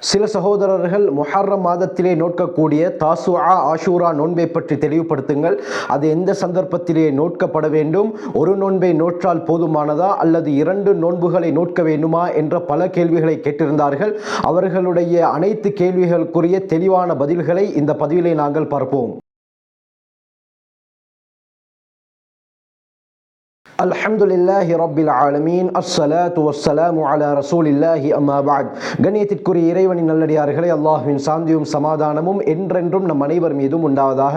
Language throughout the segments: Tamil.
சில சகோதரர்கள் முஹர்ரம் மாதத்திலே நோட்கக்கூடிய தாசுஆ ஆஷூரா நோன்பை பற்றி தெளிவுபடுத்துங்கள். அது எந்த சந்தர்ப்பத்திலே நோட்கப்பட வேண்டும், ஒரு நோன்பை நோற்றால் போதுமானதா அல்லது 2 நோன்புகளை நோட்க வேண்டுமா என்ற பல கேள்விகளை கேட்டிருந்தார்கள். அவர்களுடைய அனைத்து கேள்விகளுக்குரிய தெளிவான பதில்களை இந்த பதிவிலே நாங்கள் பார்ப்போம். அல்ஹம்துலில்லாஹி ரப்பில் ஆலமீன், அஸ்ஸலாத்து வஸ்ஸலாமு அலா ரசூலில்லாஹி அம்மா பஅத். கண்ணியத்திற்குரிய இறைவனின் நல்லடியார்களே, அல்லாஹ்வின் சாந்தியும் சமாதானமும் என்றென்றும் நம் அனைவர் மீதும் உண்டாவதாக.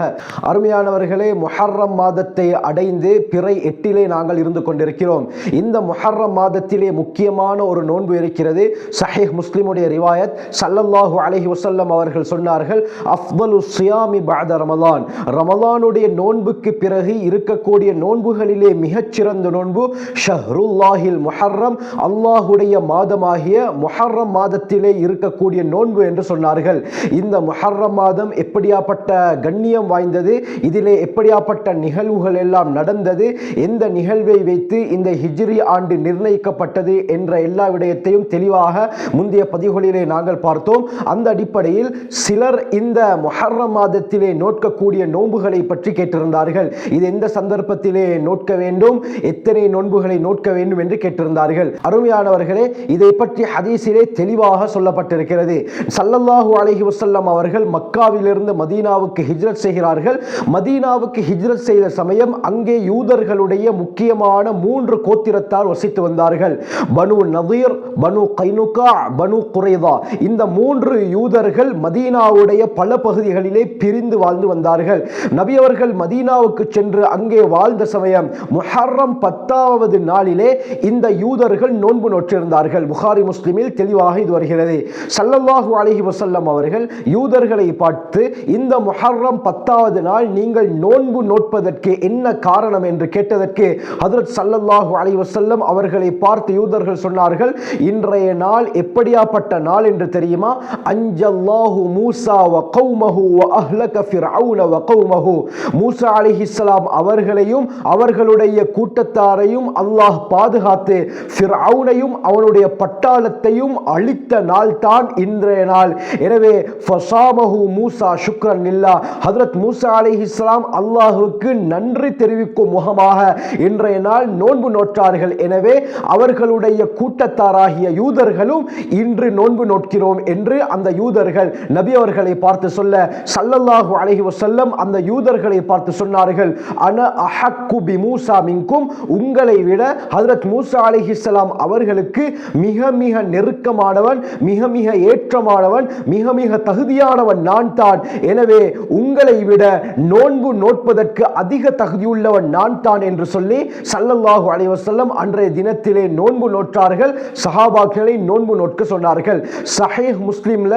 அருமையானவர்களே, முஹர்ரம் மாதத்தை அடைந்து பிறை 8 நாங்கள் இருந்து கொண்டிருக்கிறோம். இந்த முஹர்ரம் மாதத்திலே முக்கியமான ஒரு நோன்பு இருக்கிறது. சஹீஹ் முஸ்லிமுடைய ரிவாயத், ஸல்லல்லாஹு அலைஹி வஸல்லம் அவர்கள் சொன்னார்கள், அஃதலு ஸியாமி பஅத ரமலான். ரமலானுடைய நோன்புக்கு பிறகு இருக்கக்கூடிய நோன்புகளிலே மிகச்சிறந்த நோன்பு ஷஹ்ருல்லாஹில் முஹர்ரம், அல்லாஹுடைய மாதமாகிய முஹர்ரம் மாதத்திலே இருக்கக்கூடிய நோன்பு என்று சொன்னார்கள். இந்த முஹர்ரம் மாதம் எப்படியாப்பட்ட கண்ணியம் வாய்ந்தது, இதிலே எப்படியாப்பட்ட நிகழ்வுகள் எல்லாம் நடந்தது, எந்த நிகழ்வை வைத்து இந்த ஹிஜ்ரி ஆண்டு நிர்ணயிக்கப்பட்டது என்ற எல்லா விடயத்தையும் தெளிவாக முந்தைய பதிவுகளிலே நாங்கள் பார்த்தோம். அந்த அடிப்படையில் சிலர் இந்த முஹர்ரம் மாதத்திலே நோட்கக்கூடிய நோன்புகளை பற்றி கேட்டிருந்தார்கள். இது எந்த சந்தர்ப்பத்திலே நோட்க வேண்டும், எத்தனை நோன்புகளை நோட்க வேண்டும் என்று கேட்டிருந்தார்கள். அருமையானவர்களே, இதை பற்றி ஹதீஸிலே தெளிவாக சொல்லப்பட்டிருக்கிறது. ஸல்லல்லாஹு அலைஹி வஸல்லம் அவர்கள் மக்காவிலிருந்து மதீனாவுக்கு ஹிஜ்ரத் செய்கிறார்கள். மதீனாவுக்கு ஹிஜ்ரத் செய்த சமயம் அங்கே யூதர்களுடைய முக்கியமான 3 கோத்திரத்தார் வசித்து வந்தார்கள். பனு நதீர், பனு கைனுகா, பனு குரைதா. இந்த 3 யூதர்கள் மதீனாவுடைய பல பகுதிகளிலே பிரிந்து வாழ்ந்து வந்தார்கள். நபி அவர்கள் மதீனாவுக்கு சென்று அங்கே வாழ்ந்த சமயம் முஹர்ரம் 10வது நாளிலே இந்த யூதர்கள் நோன்பு நோற்றிருந்தார்கள். புகாரி முஸ்லிமில் தெளிவாக இது வருகிறது. ஸல்லல்லாஹு அலைஹி வஸல்லம் அவர்கள் யூதர்களை பார்த்து, இந்த முஹர்ரம் 10வது நாள் நீங்கள் நோன்பு நோட்பதற்கு என்ன காரணம் என்று கேட்டதற்கு ஹஜ்ரத் ஸல்லல்லாஹு அலைஹி வஸல்லம் அவர்களை பார்த்து யூதர்கள் சொன்னார்கள், இன்றைய நாள் எப்படியாப்பட்ட நாள் என்று தெரியுமா? அன்ஜல்லாஹு மூஸா வ கௌமஹு வ அஹ்லக ஃபிர்அவுன வ கௌமஹு. மூஸா அலைஹிஸ்ஸலாம் அவர்களையும் அவர்களுடைய கூட்டத்தாரையும் அல்லாஹ் பாதுகாத்து ஃபிர்அவுனையும் அவனுடைய பட்டாளத்தையும் அழித்த நாள் தான் இன்றைய நாள். எனவே ஃபஸாமஹு மூஸா ஷுக்ரன் லில்லாஹ். ஹஜ்ரத் மூஸா அலைஹிஸ்ஸலாம் அல்லாஹ்வுக்கு நன்றி தெரிவிக்கும் முகமாக இன்றைய நாள் நோன்பு நோற்றார்கள். எனவே அவர்களுடைய கூட்டத்தாராகிய யூதர்களும் இன்று நோன்பு நோட்கிறோம் என்று அந்த யூதர்கள் நபி அவர்களை பார்த்து சொல்ல, ஸல்லல்லாஹு அலைஹி வஸல்லம் அந்த யூதர்களை பார்த்து சொன்னார்கள், அன அஹக்கு பி மூஸா மின்கும். உங்களை விட ஹஜ்ரத் மூஸா அலைஹிஸ்ஸலாம் அவர்களுக்கு மிக மிக நெருக்கமானவன், மிக மிக ஏற்றமானவன், மிக மிக தகுதியானவன் நான் தான். எனவே உங்களை விட நோன்பு நோட்பதற்கு அதிக தகுதியுள்ளவன் நான் தான் என்று சொல்லி ஸல்லல்லாஹு அலைஹி வஸல்லம் அன்றைய தினத்திலே நோன்பு நோற்றார்கள். சஹாபாக்களை நோன்பு நோட்க சொன்னார்கள். சஹீஹ் முஸ்லிம்ல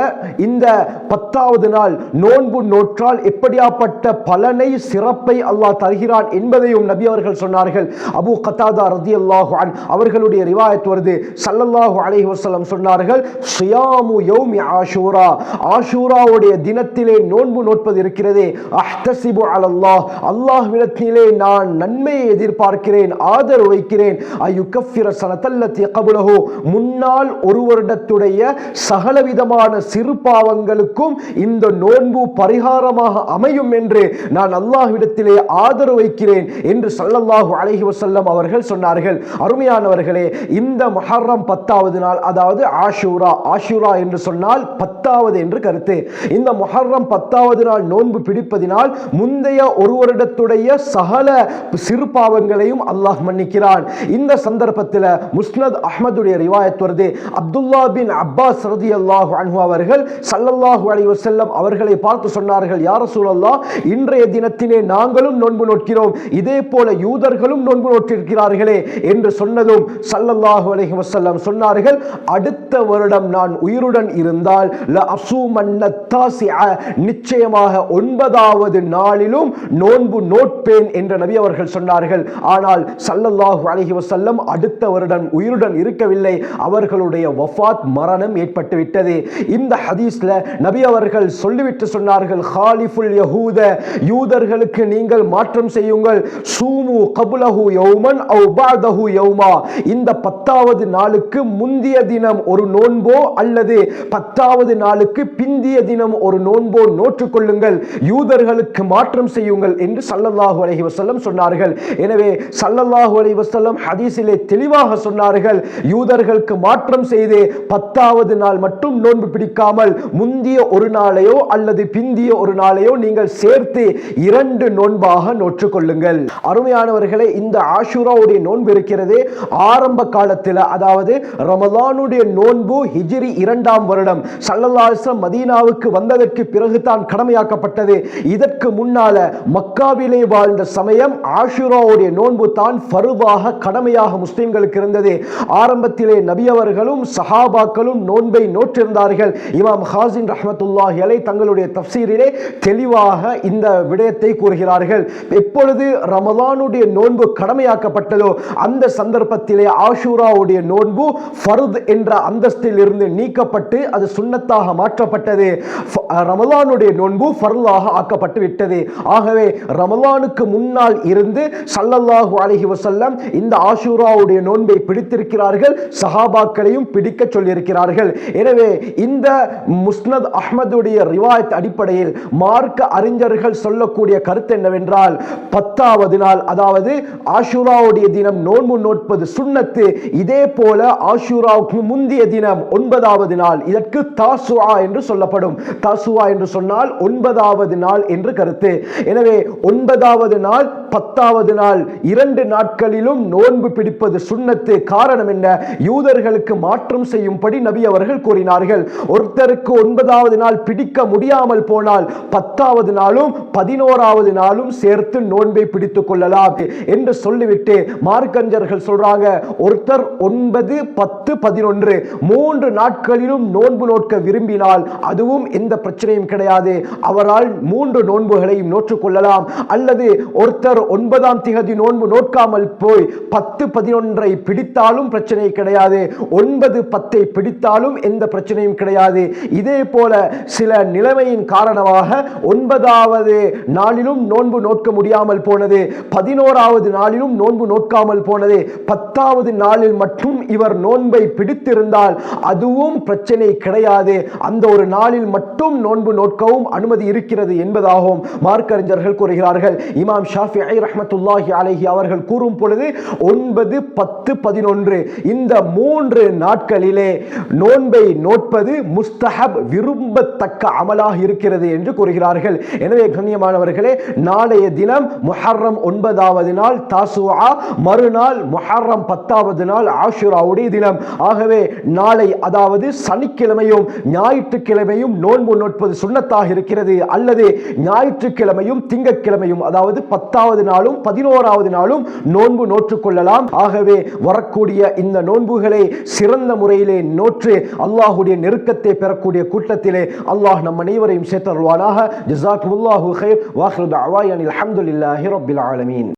இந்த 10வது நாள் நோன்பு நோற்றால் எப்படியாப்பட்ட பலனை, சிறப்பை அல்லாஹ் தருகிறான் என்பதையும் நபி அவர்கள் சொன்னார்கள். அபூ கத்தாதா ரலியல்லாஹு அன்ஹு அவர்களுடைய ரிவாயத் வருது. ஸல்லல்லாஹு அலைஹி வஸல்லம் சொன்னார்கள், ஸியாமு யௌமி ஆஷூரா. ஆஷூராவுடைய தினத்திலே நோன்பு நோட்பது இருக்கிறதே, அஹ்தஸிபு அலல்லாஹ். அல்லாஹ்விடத்திலே நான் நன்மையை எதிர்பார்க்கிறேன், ஆதரவு வைக்கிறேன். அயுகஃபிர ஸனத்தல்லதி கப்லஹு. முன்னால் ஒரு வருடத்துடைய சகலவிதமான சிறு பாவங்களுக்கும் இந்த நோன்பு பரிகாரமாக அமையும் என்று நான் அல்லாஹ்விடத்திலே ஆதரவு வைக்கிறேன் என்று ஸல்லல்லாஹு அலைஹி வஸல்லம் அவர்கள் சொன்னார்கள். அருமையானவர்களே, இந்த முஹர்ரம் 10வது நாள், அதாவது ஆஷூரா, ஆஷூரா என்று சொன்னால் 10வது என்று கருத்து. இந்த முஹர்ரம் 10வது நாள் நோன்பு பிடிப்பதினால் முந்தைய ஒரு வருடத்துடைய சகல சிறு பாவங்களையும் அல்லாஹ் மன்னிக்கிறான். இந்த சந்தர்ப்பத்தில் முஸ்னத் அஹ்மதுடைய ரிவாயத் வருது. அப்துல்லா பின் அப்பாஸ் ரலியல்லாஹு அன்ஹு அவர்கள் ஸல்லல்லாஹு அலைஹி வஸல்லம் அவர்களை பார்த்து சொன்னார்கள், யா ரசூலல்லாஹ், இன்றைய தினத்திலே நாங்களும் நோன்பு நோட்கிறோம், இதே போல யூதர்களும் நோன்பு நோற்றிருக்கிறார்களே என்று சொன்னதும் ஸல்லல்லாஹு அலைஹி வஸல்லம் சொன்னார்கள், அடுத்த வருடம் நான் உயிருடன் இருந்தால் ல அஸூமன்ன தாஸிஅ, நிச்சயமாக 9வது நாளிலும் நோன்பு நோட்பேன் என்று நபி அவர்கள் சொன்னார்கள். ஆனால் ஸல்லல்லாஹு அலைஹி வஸல்லம் அடுத்த வருடம் உயிருடன் இருக்கவில்லை. அவர்களுடைய வஃபாத், மரணம் ஏற்பட்டு விட்டது. இந்த ஹதீஸ்ல நபி அவர்கள் சொல்லிவிட்டு சொன்னார்கள், ஹாலிஃபுல் யஹூத, யூதர்களுக்கு நீங்கள் மாற்றம் செய்யுங்கள், சூமு கபுலஹு யௌமன் அவ் பஅதஹு யௌமா, இந்த 10வது நாளுக்கு முந்திய தினம் ஒரு நோன்போ அல்லது 10வது நாளுக்கு பிந்திய தினம் ஒரு நோன்போ நோற்றுக் கொள்ளுங்கள், யூதர்களுக்கு மாற்றம் செய்யுங்கள் என்று ஸல்லல்லாஹு அலைஹி வஸல்லம் சொன்னார்கள். எனவே ஸல்லல்லாஹு அலைஹி வஸல்லம் ஹதீஸிலே தெளிவாக சொன்னார்கள், யூதர்களுக்கு மாற்றம் செய்து 10வது நாள் மட்டும் நோன்பு பிடிக்காமல் முந்திய ஒரு நாளையோ அல்லது பிந்திய ஒரு நாளையோ நீங்கள் சேர்த்து 2 நோன்பாக நோற்றுக் கொள்ளுங்கள். அருமையானவர்களே, இந்த ஆஷூராவுடைய நோன்பு இருக்கிறது ஆரம்ப காலத்தில், அதாவது ரமலானுடைய நோன்பு ஹிஜ்ரி 2ஆம் வருடம் ஸல்லல்லாஹு அலைஹி வஸல்லம் மதீனாவுக்கு வந்ததற்கு பிறகு தான் கடமையாக்கப்பட்டது. இதற்கு முன்னால மக்காவிலே வாழ்ந்த சமயம் ஆஷூராவுடைய நோன்பு தான் ஃபர்தாக கடமையாக முஸ்லிம்களுக்கு இருந்தது. ஆரம்பத்திலே நபி அவர்களும் சஹாபாக்களும் நோன்பை நோற்றிருந்தார்கள். இமாம் ஹாஸின் ரஹ்மத்துல்லாஹி அலைஹி தங்களுடைய தஃப்சீரிலே தெளிவாக இந்த விடயத்தை கூறுகிறார்கள். எப்பொழுது ரமலானுடைய நோன்பு கடமையாக்கப்பட்டதோ அந்த சந்தர்ப்பத்திலே ஆஷூராவுடைய நோன்பு ஃபர்த் என்ற அந்தஸ்தில் இருந்து நீக்கப்பட்டு அது சுன்னத்தாக மாற்றப்பட்டது. ரமலானுடைய நோன்பு ஃபர்லாக ஆக்கப்பட்டு விட்டது. ஆகவே ரமலானுக்கு முன்னால் இருந்து ஸல்லல்லாஹு அலைஹி வஸல்லம் இந்த ஆஷூராவுடைய நோன்பை பிடித்திருக்கிறார்கள், சஹாபாக்களையும் பிடிக்க சொல்லியிருக்கிறார்கள். எனவே இந்த முஸ்னத் அஹ்மதுடைய ரிவாயத் அடிப்படையில் மார்க்க அறிஞர்கள் சொல்லக்கூடிய கருத்து என்னவென்றால், 10வது நாள் அதாவது ஆஷூராவுடைய தினம் நோன்பு நோட்பது சுன்னத்து. இதே போல ஆஷூராவுக்கு முந்திய தினம் 9வது நாள், இதற்கு தாசுஆ என்று சொல்லப்படும். தாசுஆ என்று சொன்னால் 9வது நாள் என்று கருத்து. எனவே 9வது நாள் 10வது நாள் 2 நாட்களிலும் நோன்பு பிடிப்பது சுன்னத்து. காரணம் என்ன? யூதர்களுக்கு மாற்றம் செய்யும்படி நபி அவர்கள் கூறினார்கள். ஒருத்தருக்கு 9வது நாள் பிடிக்க முடியாமல் போனால் 10வது நாளும் 11வது நாளும் சேர்த்து நோன்பை பிடித்துக் கொள்ளலாம் என்று சொல்லிவிட்டு மார்க்கஞ்சர்கள் சொல்றாங்க, ஒருத்தர் 9, 10, 11 3 நாட்களிலும் நோன்பு நோக்க விரும்பினால் அதுவும் எந்த பிரச்சனையும் கிடையாது, அவரால் 3 நோன்புகளையும் நோற்றுக் கொள்ளலாம். அல்லது ஒருத்தர் 9ஆம் திகதி நோன்பு நோக்காமல் போய் 10, 11 பிடித்தாலும் பிரச்சனை கிடையாது, 9, 10 பிடித்தாலும் எந்த பிரச்சனையும் கிடையாது. இதே போல சில நிலைமையின் காரணமாக 9வது நாளிலும் நோன்பு நோக்க முடியாமல் போனது, 11வது நாளிலும் நோன்பு நோக்காமல் போனது, 10வது நாளில் மட்டும் இவர் நோன்பை பிடித்திருந்தால் அதுவும் பிரச்சனை கிடையாது, அந்த ஒரு நாளில் மட்டும் நோன்பு நோக்கவும் அனுமதி இருக்கிறது என்பதாகவும் மார்க்கறிஞர்கள் கூறுகிறார்கள். இமாம் ஷாஃபிஈ ரஹ்மத்துல்லாஹி அலைஹி அவர்கள் கூறும் பொழுது 9, 10, 11 இந்த 3 நாட்களிலே நோன்பை நோட்பது முஸ்தஹப், விரும்பத்தக்க அமலாக இருக்கிறது என்று கூறுகிறார்கள். எனவே கண்ணியமானவர்களே, நாளைய தினம் முஹர்ரம் 9வது நாள் தாசுஆ, மறுநாள் முஹர்ரம் 10வது நாள் ஆஷூராவுடைய தினம். ஆகவே நாளை அதாவது சனிக்கிழமையும் ஞாயிற்றுக்கிழமையும் நோன்பு நோட்பது சுன்னத்தாக இருக்கிறது. அல்லது ஞாயிற்றுக்கிழமையும் திங்கட்கிழமையும் அதாவது 10வது நாளும் 11வது நாளும் நோன்பு நோற்றுக் கொள்ளலாம். ஆகவே வரக்கூடிய இந்த நோன்புகளை சிறந்த முறையிலே நோற்று அல்லாஹ்வுடைய நெருக்கத்தை பெறக்கூடிய கூட்டத்திலே அல்லாஹ் நம் அனைவரையும் சேர்த்தருள்வானாக. ஜஸாக்குமுல்லாஹு கைர். வ ஆகிரு தஅவானா அல்ஹம்துலில்லாஹி ரப்பில் ஆலமீன்.